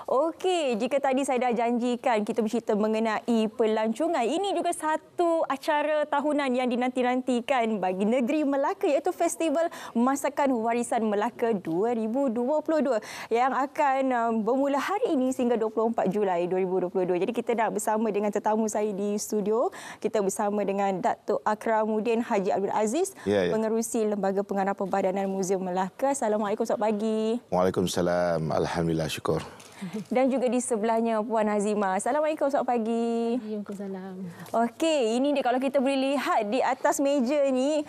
Okey, jika tadi saya dah janjikan kita bercerita mengenai pelancongan, ini juga satu acara tahunan yang dinanti-nantikan bagi negeri Melaka iaitu Festival Masakan Warisan Melaka 2022 yang akan bermula hari ini sehingga 24 Julai 2022. Jadi kita dah bersama dengan tetamu saya di studio. Kita bersama dengan Datuk Akramuddin Haji Abdul Aziz, Pengerusi Lembaga Pengarah Perbadanan Muzium Melaka. Assalamualaikum, selamat pagi. Waalaikumsalam. Alhamdulillah, syukur. Dan juga di sebelahnya Puan Hazimah. Assalamualaikum, selamat pagi. Waalaikumsalam. Okey, ini dia kalau kita boleh lihat di atas meja ni.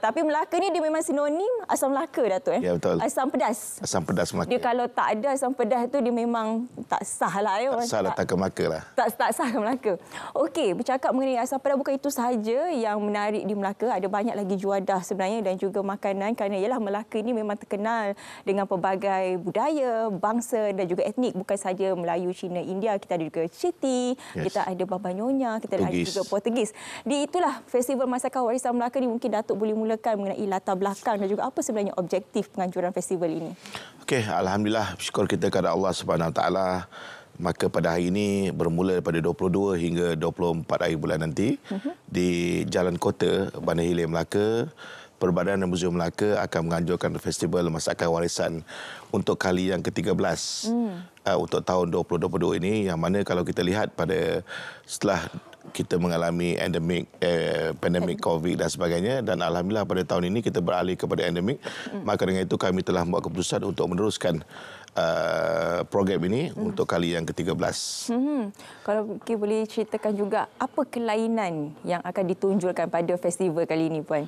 Tapi Melaka ni dia memang sinonim asam Melaka, Datuk. Ya, betul. Asam pedas. Asam pedas Melaka. Dia kalau tak ada asam pedas tu dia memang tak sah lah. Tak sah lah, tak ke Melaka lah. Tak sah ke Melaka. Okey, bercakap mengenai asam pedas, bukan itu sahaja yang menarik di Melaka. Ada banyak lagi juadah sebenarnya dan juga makanan kerana ialah Melaka ini memang terkenal dengan pelbagai budaya, bangsa dan juga etnik, bukan saja Melayu, Cina, India. Kita ada juga Citi, kita ada Baba Nyonya, kita ada juga Portugis. Di itulah Festival Masakan Warisan Melaka ni, mungkin Datuk boleh mulakan mengenai latar belakang dan juga apa sebenarnya objektif penganjuran festival ini. Okey, alhamdulillah, syukur kita kepada Allah Subhanahu Wa Taala. Maka pada hari ini bermula daripada 22 hingga 24 hari bulan nanti di Jalan Kota, Bandar Hilir, Melaka, Perbadanan Muzium Melaka akan menganjurkan Festival Masakan Warisan untuk kali yang ke-13 untuk tahun 2022 ini, yang mana kalau kita lihat pada setelah kita mengalami pandemik COVID dan sebagainya, dan alhamdulillah pada tahun ini kita beralih kepada endemik, maka dengan itu kami telah membuat keputusan untuk meneruskan program ini untuk kali yang ke-13. Kalau mungkin boleh ceritakan juga apa kelainan yang akan ditunjukkan pada festival kali ini, Puan?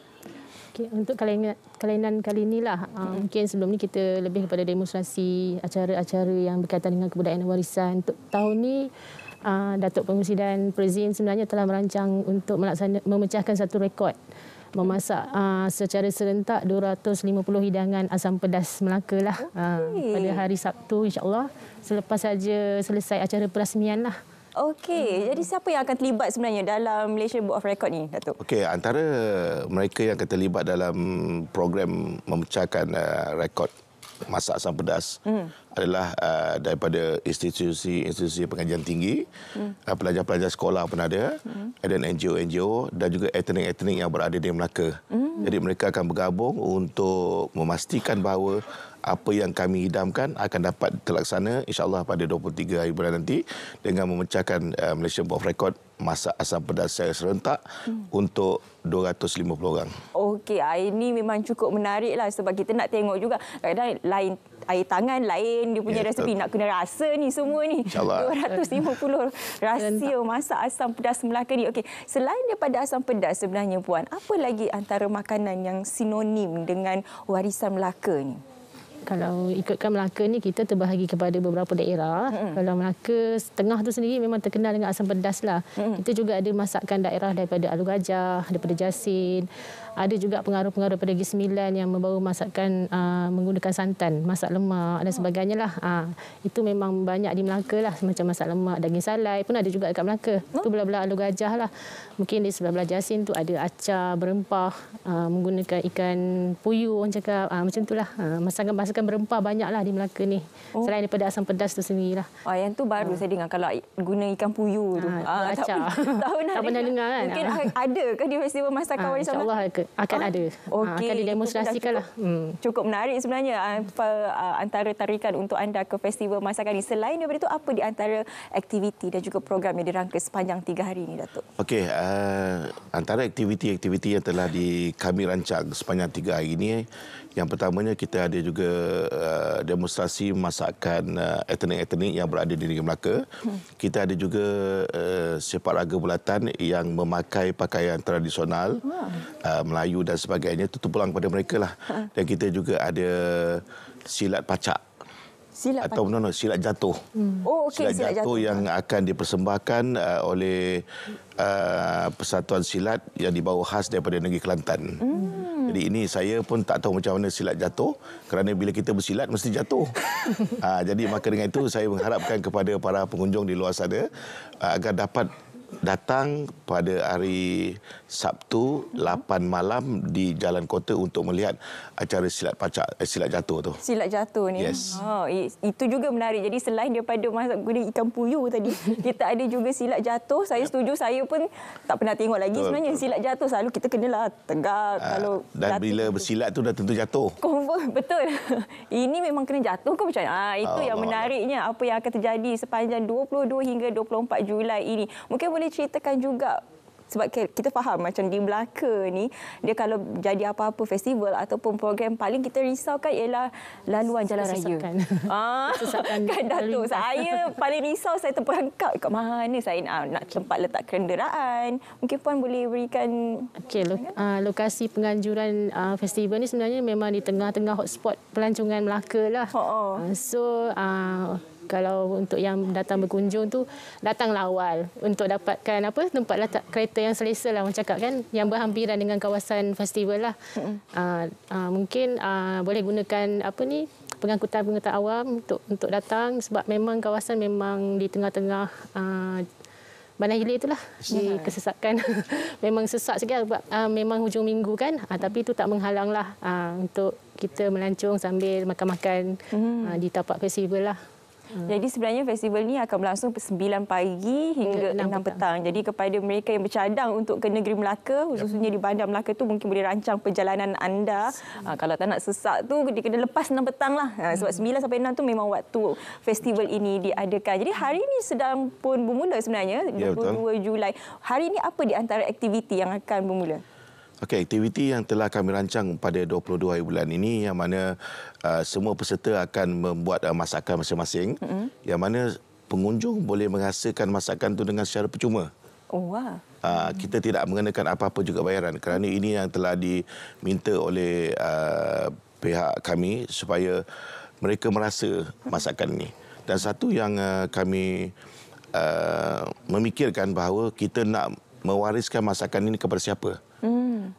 Okay, untuk kelainan kali inilah, mungkin sebelum ni kita lebih kepada demonstrasi acara-acara yang berkaitan dengan kebudayaan dan warisan. Untuk tahun ni, Datuk Pengerusi dan Presiden sebenarnya telah merancang untuk memecahkan satu rekod. Memasak secara serentak 250 hidangan asam pedas Melaka lah pada hari Sabtu, insya-Allah, selepas saja selesai acara perasmian lah. Okey, jadi siapa yang akan terlibat sebenarnya dalam Malaysia Book of Record ni, Datuk? Okey, antara mereka yang akan terlibat dalam program memecahkan rekod masak asam pedas adalah daripada institusi pengajian tinggi, pelajar-pelajar sekolah pun ada, dan NGO-NGO dan juga etnik-etnik yang berada di Melaka. Jadi mereka akan bergabung untuk memastikan bahawa apa yang kami hidamkan akan dapat terlaksana insya-Allah pada 23 hari bulan nanti dengan memecahkan Malaysia Book of Record masak asam pedas secara serentak untuk 250 orang. Okey, ini memang cukup menariklah sebab kita nak tengok juga kadang-kadang lain air tangan, lain dia punya resepi, nak kena rasa ni semua ni. 250 rahsia masak asam pedas Melaka ni. Okey, selain daripada asam pedas sebenarnya, Puan, apa lagi antara makanan yang sinonim dengan warisan Melaka ni? Kalau ikutkan Melaka ni, kita terbahagi kepada beberapa daerah. Kalau Melaka Tengah tu sendiri memang terkenal dengan asam pedas lah. Kita juga ada masakan daerah daripada Alu Gajah, daripada Jasin. Ada juga pengaruh-pengaruh daripada Negeri Sembilan yang membawa masakan menggunakan santan, masak lemak dan sebagainya lah. Itu memang banyak di Melaka lah. Macam masak lemak, daging salai pun ada juga dekat Melaka. Itu belah-belah Alu Gajah lah. Mungkin di sebelah-belah Jasin tu ada acar berempah, menggunakan ikan puyuh, orang cakap. Macam itulah. Masakan berempah banyaklah di Melaka ni. Selain daripada asam pedas tu sendirilah. Yang tu baru saya dengar kalau guna ikan puyuh tu. Acar. Tak pernah dengar kan? Mungkin ada ke di Festival Masakan Warisan Melaka? InsyaAllah akan ada. Akan didemonstrasikanlah. Cukup menarik sebenarnya antara tarikan untuk anda ke Festival Masakan ini. Selain daripada itu, apa di antara aktiviti dan juga program yang dirangka sepanjang 3 hari ini, Datuk? Okey, antara aktiviti-aktiviti yang telah kami rancang sepanjang 3 hari ini, yang pertamanya kita ada juga demonstrasi masakan etnik-etnik yang berada di negeri Melaka. Kita ada juga sepak raga bulatan yang memakai pakaian tradisional Melayu dan sebagainya. Itu terpulang kepada mereka lah. Dan kita juga ada silat pacak. Silat jatuh. Silat jatuh yang akan dipersembahkan oleh Persatuan Silat yang dibawa khas daripada negeri Kelantan. Jadi ini saya pun tak tahu macam mana silat jatuh, kerana bila kita bersilat mesti jatuh. Jadi maka dengan itu saya mengharapkan kepada para pengunjung di luar sana agar dapat datang pada hari Sabtu 8 malam di Jalan Kota untuk melihat acara silat pacak, silat jatuh tu. Silat jatuh ni. Yes. Oh, itu juga menarik. Jadi selain daripada masak guna ikan puyuh tadi, kita ada juga silat jatuh. Saya setuju, saya pun tak pernah tengok lagi sebenarnya silat jatuh. Selalu kita kenalah tegak kalau dan bila bersilat tu dah tentu jatuh. Confirm, betul. Ini memang kena jatuh ke macam mana? Itu yang menariknya. Apa yang akan terjadi sepanjang 22 hingga 24 Julai ini. Mungkin boleh ceritakan juga, sebab kita faham macam di Melaka ni, dia kalau jadi apa-apa festival ataupun program, paling kita risaukan ialah laluan jalan raya. Kesesakan Kan Datuk, saya paling risau, saya terperangkap kat mana saya nak tempat letak kenderaan. Mungkin Puan boleh berikan... Okey, lokasi penganjuran festival ni sebenarnya memang di tengah-tengah hotspot pelancongan Melaka lah. So, kalau untuk yang datang berkunjung tu, datanglah awal untuk dapatkan tempat letak kereta yang selesa lah, orang cakap kan, yang berhampiran dengan kawasan festival lah. Mungkin boleh gunakan pengangkutan awam untuk datang, sebab memang kawasan memang di tengah-tengah Bandar Hilir itulah, di kesesakan. Memang sesak sikit sebab memang hujung minggu kan, tapi itu tak menghalanglah untuk kita melancong sambil makan-makan di tapak festival lah. Jadi sebenarnya festival ni akan berlangsung 9 pagi hingga 6 petang. Jadi kepada mereka yang bercadang untuk ke negeri Melaka, khususnya di Bandar Melaka tu, mungkin boleh rancang perjalanan anda. Kalau tak nak sesak tu, dia kena lepas 6 petang lah. Sebab 9 sampai 6 tu memang waktu festival ini diadakan. Jadi hari ini sedang pun bermula sebenarnya, 22 Julai. Hari ini apa di antara aktiviti yang akan bermula? Okey, aktiviti yang telah kami rancang pada 22 hari bulan ini, yang mana semua peserta akan membuat masakan masing-masing, yang mana pengunjung boleh menghasilkan masakan itu dengan secara percuma. Oh, wah. Kita tidak mengenakan apa-apa juga bayaran, kerana ini yang telah diminta oleh pihak kami supaya mereka merasa masakan ini. Dan satu yang kami memikirkan bahawa kita nak mewariskan masakan ini kepada siapa.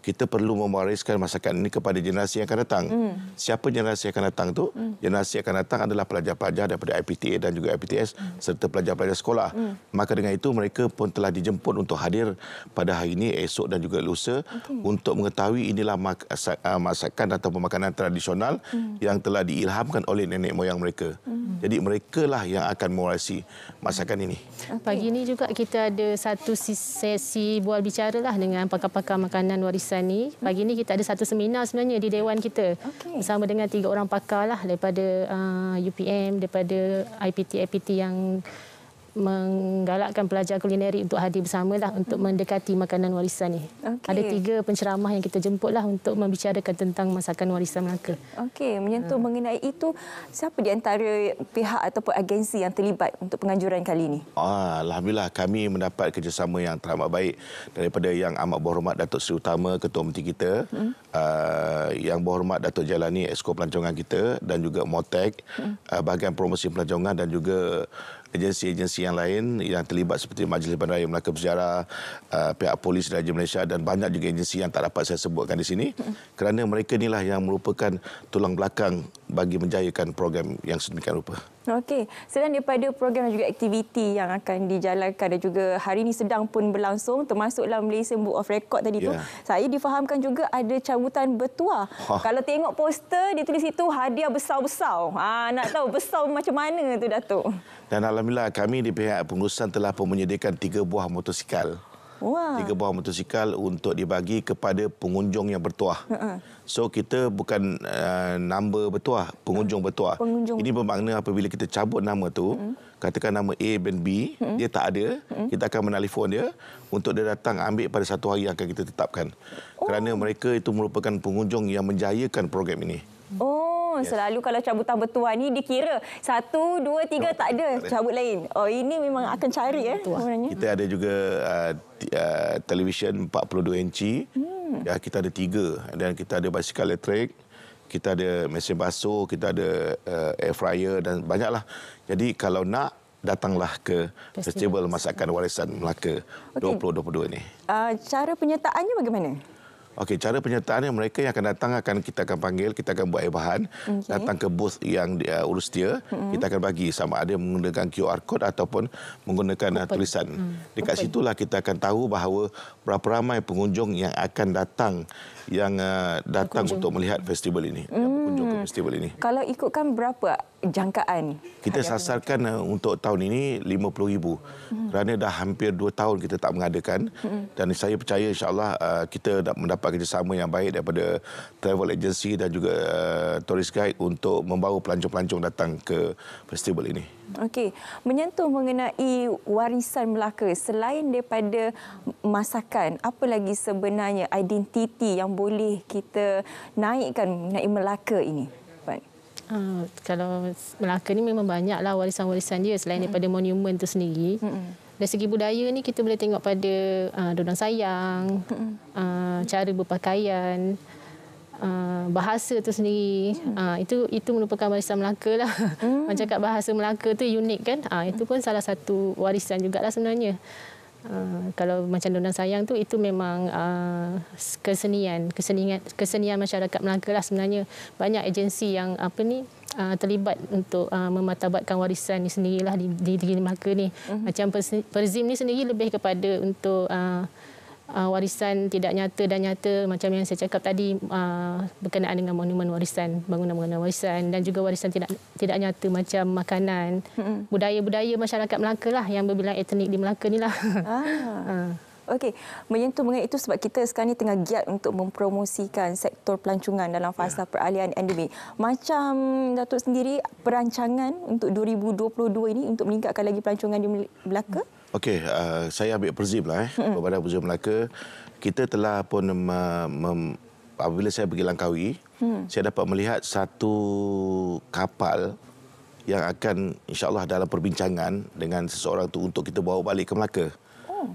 Kita perlu mewariskan masakan ini kepada generasi yang akan datang. Siapa generasi yang akan datang tu? Generasi yang akan datang adalah pelajar-pelajar daripada IPTA dan juga IPTS serta pelajar-pelajar sekolah. Maka dengan itu mereka pun telah dijemput untuk hadir pada hari ini, esok dan juga lusa untuk mengetahui inilah masakan atau makanan tradisional yang telah diilhamkan oleh nenek moyang mereka. Jadi merekalah yang akan mewarisi masakan ini. Pagi ini juga kita ada satu sesi bual bicara lah dengan pakar-pakar makanan warisan ni. Pagi ni kita ada satu seminar sebenarnya di Dewan kita. Bersama dengan 3 orang pakar lah daripada UPM, daripada IPT yang menggalakkan pelajar kulineri untuk hadir bersamalah untuk mendekati makanan warisan ni. Ada 3 penceramah yang kita jemput lah untuk membicarakan tentang masakan warisan Melaka. Okey, menyentuh mengenai itu, siapa di antara pihak ataupun agensi yang terlibat untuk penganjuran kali ini? Alhamdulillah, kami mendapat kerjasama yang teramat baik daripada Yang Amat Berhormat Datuk Seri Utama, Ketua Menteri kita, Yang Berhormat Datuk Jalani, Exco Pelancongan kita, dan juga MOTEC, bahagian promosi pelancongan, dan juga agensi-agensi yang lain yang terlibat seperti Majlis Bandaraya Melaka Bersejarah, pihak Polis Diraja Malaysia, dan banyak juga agensi yang tak dapat saya sebutkan di sini, kerana mereka inilah yang merupakan tulang belakang bagi menjayakan program yang sedemikian rupa. Okey, selain daripada program dan juga aktiviti yang akan dijalankan dan juga hari ini sedang pun berlangsung, termasuklah Malaysian Book of Record tadi tu, saya difahamkan juga ada cabutan bertuah. Kalau tengok poster, dia tulis itu hadiah besar-besar. Nak tahu besar macam mana tu, Datuk? Dan alhamdulillah kami di pihak pengurusan telah pun menyediakan 3 buah motosikal. 3 buah motosikal untuk dibagi kepada pengunjung yang bertuah. So kita bukan number bertuah, pengunjung bertuah. Ini bermakna apabila kita cabut nama tu, katakan nama A dan B, dia tak ada, kita akan menelefon dia untuk dia datang ambil pada satu hari yang akan kita tetapkan. Kerana mereka itu merupakan pengunjung yang menjayakan program ini. Selalu kalau cabutan bertuah ni dikira 1, 2, 3 tak ada, cabut lain. Ini memang akan cari sebenarnya. Kita ada juga televisyen 42 inci. Kita ada 3, dan kita ada basikal elektrik, kita ada mesin basuh, kita ada air fryer dan banyaklah. Jadi kalau nak, datanglah ke Festival Masakan Warisan Melaka 2022 ni. Cara penyertaannya bagaimana? Okey, cara penyertaannya mereka yang akan datang kita akan panggil, kita akan buat air bahan, datang ke booth yang urus dia, kita akan bagi sama ada menggunakan QR code ataupun menggunakan tulisan. Dekat situlah kita akan tahu bahawa berapa ramai pengunjung yang akan datang untuk melihat festival ini, yang berkunjung ke festival ini. Kalau ikutkan berapa jangkaan? Kita sasarkan untuk tahun ini 50,000 kerana dah hampir 2 tahun kita tak mengadakan dan saya percaya insya-Allah kita mendapat kerjasama yang baik daripada travel agency dan juga tourist guide untuk membawa pelancong-pelancong datang ke festival ini. Okey, menyentuh mengenai warisan Melaka, selain daripada masakan, apa lagi sebenarnya identiti yang boleh kita naikkan mengenai Melaka ini? Kalau Melaka ni memang banyaklah warisan-warisan dia selain daripada monumen tu sendiri. Dari segi budaya ni kita boleh tengok pada dondang sayang, cara berpakaian, bahasa tu sendiri. Itu merupakan warisan Melaka lah. Macam cakap bahasa Melaka tu unik kan. Itu pun salah satu warisan jugalah sebenarnya. Kalau macam dondang sayang tu itu memang kesenian masyarakat Melaka lah sebenarnya. Banyak agensi yang terlibat untuk memartabatkan warisan ni sendirilah di negeri Melaka ni. Macam Perzim ni sendiri lebih kepada untuk warisan tidak nyata dan nyata, macam yang saya cakap tadi, berkenaan dengan monumen warisan, bangunan-bangunan warisan, dan juga warisan tidak nyata macam makanan, budaya-budaya masyarakat Melaka lah, yang berbilang etnik di Melaka ni lah. Okey, menyentuh mengenai itu sebab kita sekarang ni tengah giat untuk mempromosikan sektor pelancongan dalam fasa peralihan endemik. Macam Datuk sendiri, perancangan untuk 2022 ini untuk meningkatkan lagi pelancongan di Melaka? Okey, saya ambil Perzim lah. Perbadan Muzium Melaka. Kita telah pun apabila saya pergi Langkawi, saya dapat melihat satu kapal yang akan insya-Allah dalam perbincangan dengan seseorang tu untuk kita bawa balik ke Melaka.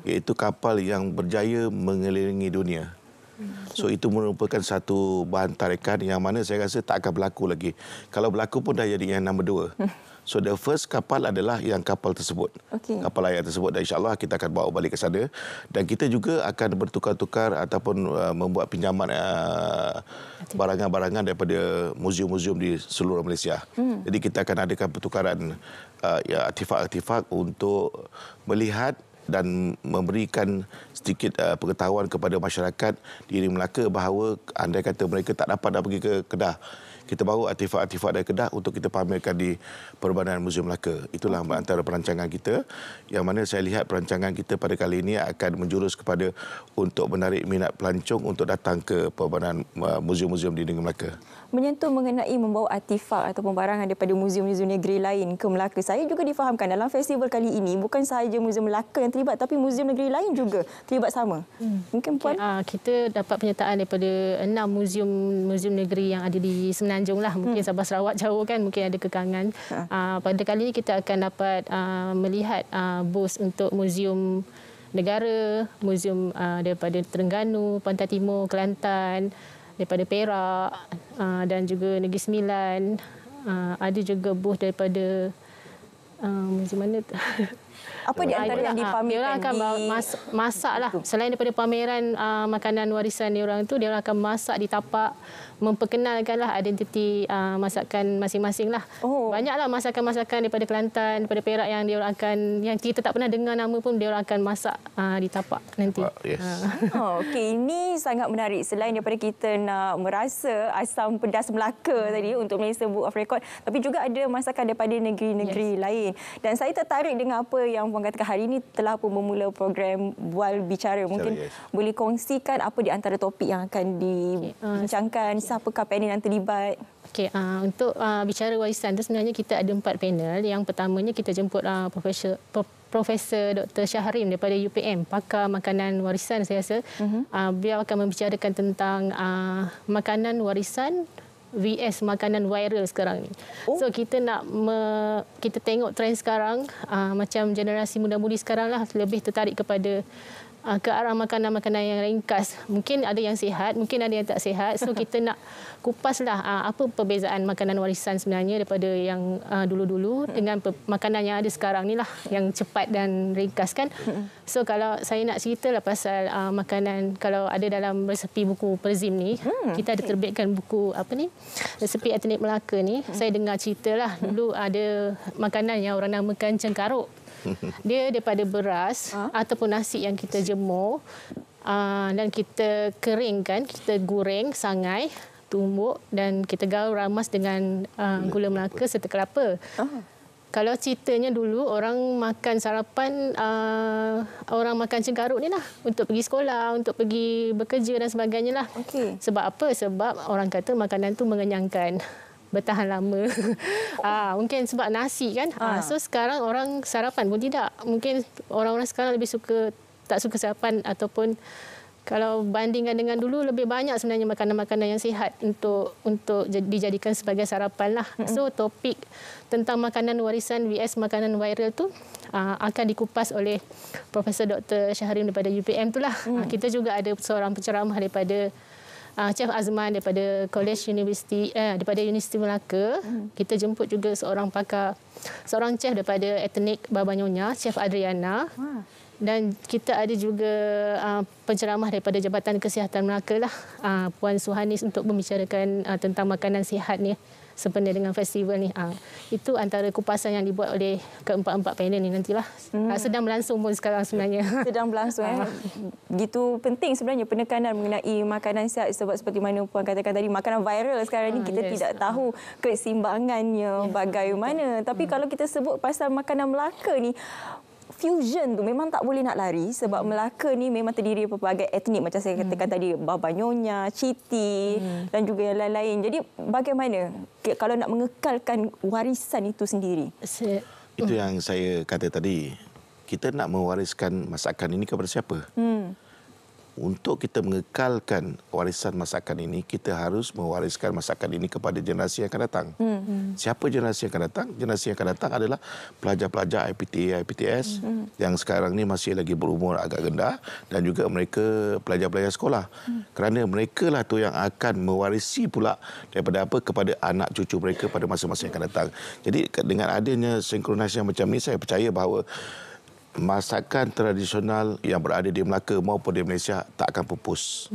Iaitu kapal yang berjaya mengelilingi dunia. So itu merupakan satu bahan tarikan yang mana saya rasa tak akan berlaku lagi. Kalau berlaku pun dah jadi yang nombor 2. So the first kapal adalah yang kapal tersebut. Kapal layar tersebut, dan insya-Allah kita akan bawa balik ke sana, dan kita juga akan bertukar-tukar ataupun membuat pinjaman barangan-barangan daripada muzium-muzium di seluruh Malaysia. Jadi kita akan adakan pertukaran artifak-artifak untuk melihat dan memberikan sedikit pengetahuan kepada masyarakat di Melaka bahawa andai kata mereka tak dapat pergi ke Kedah, kita bawa artifak-artifak dari Kedah untuk kita pamerkan di Perbanan Muzium Melaka. Itulah antara perancangan kita, yang mana saya lihat perancangan kita pada kali ini akan menjurus kepada untuk menarik minat pelancong untuk datang ke Perbanan muzium-muzium di negeri Melaka. Menyentuh mengenai membawa artifak ataupun barangan daripada muzium-muzium negeri lain ke Melaka, saya juga difahamkan dalam festival kali ini bukan sahaja Muzium Melaka yang terlibat, tapi muzium negeri lain juga terlibat sama. Mungkin Puan? Kita dapat penyertaan daripada 6 muzium negeri yang ada di Semenanjung lah. Mungkin Sabah Sarawak jauh kan, mungkin ada kekangan. Pada kali ini kita akan dapat melihat bos untuk muzium negara, muzium daripada Terengganu, Pantai Timur, Kelantan, daripada Perak, dan juga Negeri Sembilan. Ada juga booth daripada muzium mana tu? Apa di antara yang dipamerkan? Dia akan masak lah. Selain daripada pameran makanan warisan dia orang tu, dia orang akan masak di tapak, memperkenalkanlah identiti masakan masing-masing lah. Banyaklah masakan-masakan daripada Kelantan, daripada Perak yang dia orang akan, yang kita tak pernah dengar nama pun, dia orang akan masak di tapak nanti. Okey, ini sangat menarik. Selain daripada kita nak merasa asam pedas Melaka tadi untuk Malaysia Book of Record, tapi juga ada masakan daripada negeri-negeri lain. Dan saya tertarik dengan apa yang Puan katakan hari ini telah pun memula program Bual Bicara. Mungkin boleh kongsikan apa di antara topik yang akan dibincangkan, siapakah panel yang terlibat? Okey, untuk bicara warisan tu sebenarnya kita ada 4 panel. Yang pertamanya kita jemput Profesor Dr. Syahrim daripada UPM, pakar makanan warisan saya rasa. Beliau akan membicarakan tentang makanan warisan VS makanan viral sekarang ni. So kita kita tengok trend sekarang, macam generasi muda-mudi sekarang lah lebih tertarik kepada ke arah makanan-makanan yang ringkas. Mungkin ada yang sihat, mungkin ada yang tak sihat. So kita nak kupaslah apa perbezaan makanan warisan sebenarnya daripada yang dulu-dulu dengan makanan yang ada sekarang ni lah, yang cepat dan ringkas kan. So kalau saya nak ceritalah pasal makanan, kalau ada dalam resepi buku Perzim ni, kita ada terbitkan buku resepi etnik Melaka ni. Saya dengar ceritalah dulu ada makanan yang orang namakan cengkaruk. Dia daripada beras ataupun nasi yang kita jemur dan kita keringkan, kita goreng sangai, tumbuk dan kita gaul ramas dengan gula Melaka serta kelapa. Kalau ceritanya dulu orang makan sarapan, orang makan cengkaruk ni lah untuk pergi sekolah, untuk pergi bekerja dan sebagainya lah. Okey. Sebab apa? Sebab orang kata makanan tu mengenyangkan, bertahan lama. Mungkin sebab nasi kan. So sekarang orang sarapan pun tidak. Mungkin orang-orang sekarang lebih tak suka sarapan, ataupun kalau bandingkan dengan dulu lebih banyak sebenarnya makanan-makanan yang sihat untuk dijadikan sebagai sarapan lah. So topik tentang makanan warisan vs makanan viral tu akan dikupas oleh Profesor Dr. Syahrim daripada UPM tu lah. Kita juga ada seorang penceramah daripada Chef Azman daripada College University daripada Universiti Melaka. Kita jemput juga seorang chef daripada etnik Babanyonya, Chef Adriana. Dan kita ada juga penceramah daripada Jabatan Kesihatan Melaka lah, Puan Suhanis, untuk membicarakan tentang makanan sihat ni sempena dengan festival ni. Itu antara kupasan yang dibuat oleh keempat-empat panel ni nantilah. Sedang berlangsung pun sekarang sebenarnya. Sedang berlangsung. Begitu penting sebenarnya penekanan mengenai makanan sihat, sebab seperti mana Puan katakan tadi, makanan viral sekarang ni kita tidak tahu keseimbangannya bagaimana. Tapi kalau kita sebut pasal makanan Melaka ni, fusion tu memang tak boleh nak lari, sebab Melaka ni memang terdiri daripada pelbagai etnik macam saya katakan tadi, Babanyonya, Citi dan juga yang lain-lain. Jadi bagaimana kalau nak mengekalkan warisan itu sendiri? Itu yang saya kata tadi. Kita nak mewariskan masakan ini kepada siapa? Untuk kita mengekalkan warisan masakan ini, kita harus mewariskan masakan ini kepada generasi yang akan datang. Siapa generasi yang akan datang? Generasi yang akan datang adalah pelajar-pelajar IPTA, IPTS yang sekarang ni masih lagi berumur agak rendah, dan juga mereka pelajar-pelajar sekolah. Kerana mereka lah tu yang akan mewarisi pula daripada apa kepada anak cucu mereka pada masa-masa yang akan datang. Jadi dengan adanya sinkronisasi yang macam ni, saya percaya bahawa masakan tradisional yang berada di Melaka maupun di Malaysia tak akan pupus.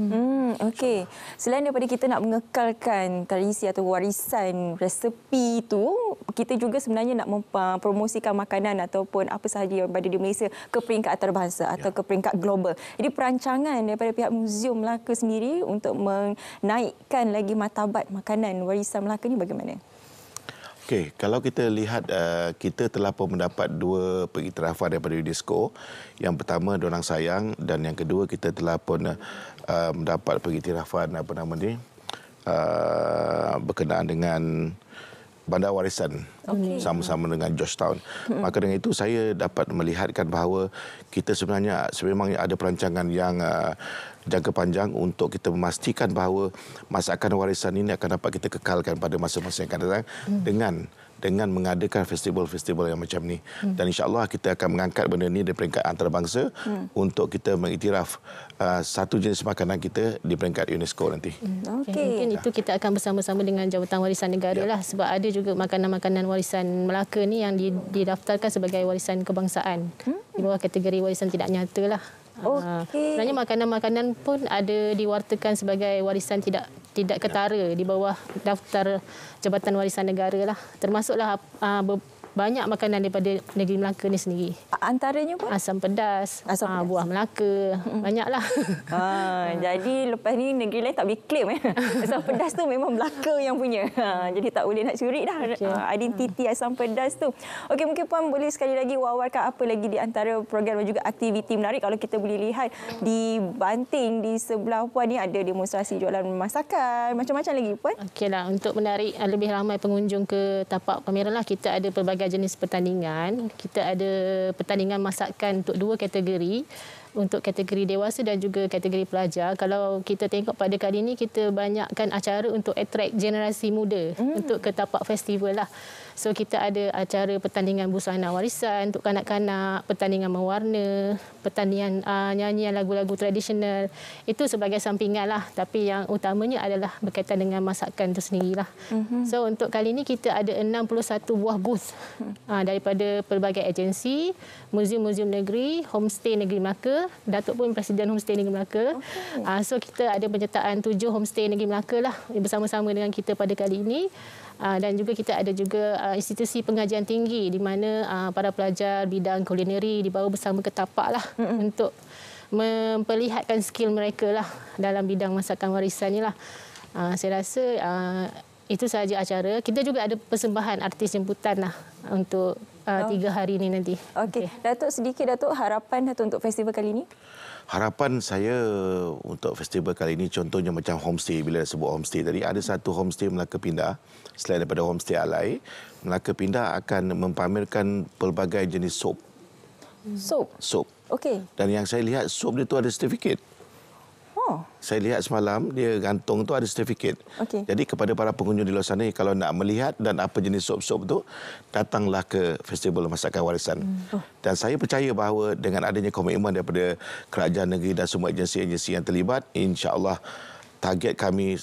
Okey. Selain daripada kita nak mengekalkan tradisi atau warisan resepi itu, kita juga sebenarnya nak mempromosikan makanan ataupun apa sahaja yang berada di Malaysia ke peringkat antarabangsa atau ke peringkat global. Jadi perancangan daripada pihak Muzium Melaka sendiri untuk menaikkan lagi martabat makanan warisan Melaka ni bagaimana? Okey, kalau kita lihat, kita telah pun mendapat 2 pengiktirafan daripada UNESCO. Yang pertama, Dorang Sayang, dan yang kedua kita telah pun mendapat pengiktirafan berkenaan dengan Bandar Warisan sama-sama dengan Georgetown. Maka dengan itu saya dapat melihatkan bahawa kita sebenarnya memang ada perancangan yang jangka panjang untuk kita memastikan bahawa masakan warisan ini akan dapat kita kekalkan pada masa-masa yang akan datang dengan mengadakan festival-festival yang macam ni. Dan insya-Allah kita akan mengangkat benda ni di peringkat antarabangsa untuk kita mengiktiraf satu jenis makanan kita di peringkat UNESCO nanti. Mungkin itu kita akan bersama-sama dengan Jabatan Warisan Negara lah, sebab ada juga makanan-makanan warisan Melaka ni yang didaftarkan sebagai warisan kebangsaan di bawah kategori warisan tidak nyata lah. Sebenarnya makanan-makanan pun ada diwartakan sebagai warisan tidak ketara di bawah daftar Jabatan Warisan Negara lah. Termasuklah banyak makanan daripada negeri Melaka ni sendiri. Antaranya apa? Asam pedas, buah Melaka, banyaklah. Jadi lepas ni negeri lain tak boleh claim. Asam pedas tu memang Melaka yang punya. Jadi tak boleh nak curi dah identiti asam pedas tu. Okey, mungkin Puan boleh sekali lagi wawarkan apa lagi di antara program dan juga aktiviti menarik. Kalau kita boleh lihat di Banting di sebelah Puan ni ada demonstrasi jualan masakan, macam-macam lagi Puan. Okeylah, untuk menarik lebih ramai pengunjung ke tapak pameran lah, kita ada pelbagai jenis pertandingan. Kita ada pertandingan masakan untuk 2 kategori, untuk kategori dewasa dan juga kategori pelajar. Kalau kita tengok pada kali ini, kita banyakkan acara untuk attract generasi muda untuk ke tapak festival lah. So kita ada acara pertandingan busana warisan untuk kanak-kanak, pertandingan mewarna, pertandingan nyanyian lagu-lagu tradisional. Itu sebagai sampingan lah, tapi yang utamanya adalah berkaitan dengan masakan itu sendirilah. So untuk kali ini kita ada 61 buah booth daripada pelbagai agensi, muzium-muzium negeri, homestay Negeri Melaka. Datuk pun Presiden Homestay Negeri Melaka. So kita ada penyertaan 7 homestay Negeri Melaka lah bersama-sama dengan kita pada kali ini. Dan juga kita ada juga institusi pengajian tinggi di mana para pelajar bidang kulineri dibawa bersama ke tapak lah untuk memperlihatkan skill mereka lah dalam bidang masakan warisan ni lah. Saya rasa itu sahaja acara. Kita juga ada persembahan artis jemputan lah untuk 3 hari ini nanti. Okey. Datuk, sedikit Datuk, harapan Datuk untuk festival kali ini? Harapan saya untuk festival kali ini contohnya macam homestay. Bila sebut homestay tadi, ada satu homestay Melaka Pindah. Selain daripada homestay Alai, Melaka Pindah akan mempamerkan pelbagai jenis sup. Sup. Okey. Dan yang saya lihat sup dia tu ada sertifikat. Oh. Saya lihat semalam dia gantung tu ada sertifikat. Okey. Jadi kepada para pengunjung di luar sana kalau nak melihat dan apa jenis sup-sup tu, datanglah ke Festival Masakan Warisan. Dan saya percaya bahawa dengan adanya komitmen daripada kerajaan negeri dan semua agensi-agensi yang terlibat, insya-Allah target kami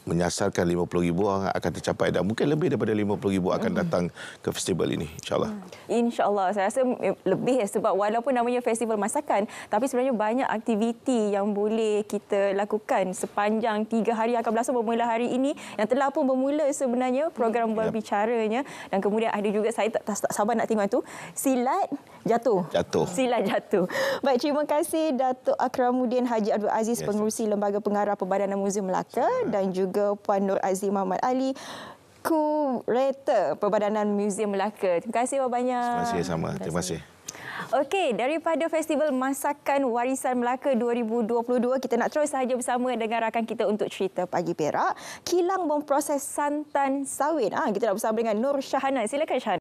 menyasarkan 50,000 orang akan tercapai dan mungkin lebih daripada 50,000 akan datang ke festival ini, insya-Allah. InsyaAllah. Saya rasa lebih sebab walaupun namanya festival masakan, tapi sebenarnya banyak aktiviti yang boleh kita lakukan sepanjang 3 hari akan berlangsung bermula hari ini yang telah pun bermula sebenarnya program berbicaranya. Dan kemudian ada juga, saya tak sabar nak tengok itu, silat jatuh. Silat jatuh. Baik, terima kasih Datuk Akramuddin Haji Abdul Aziz, Pengerusi Lembaga Pengarah Perbadanan Muzium Melaka, dan juga Puan Nur Azim Muhammad Ali, Kurator Perbadanan Muzium Melaka. Terima kasih banyak. Terima kasih sama. Terima kasih. Okey, daripada Festival Masakan Warisan Melaka 2022, kita nak terus sahaja bersama dengan rakan kita untuk cerita Pagi Perak, kilang memproses santan sawit. Kita nak bersama dengan Nur Syahana. Silakan Syahana.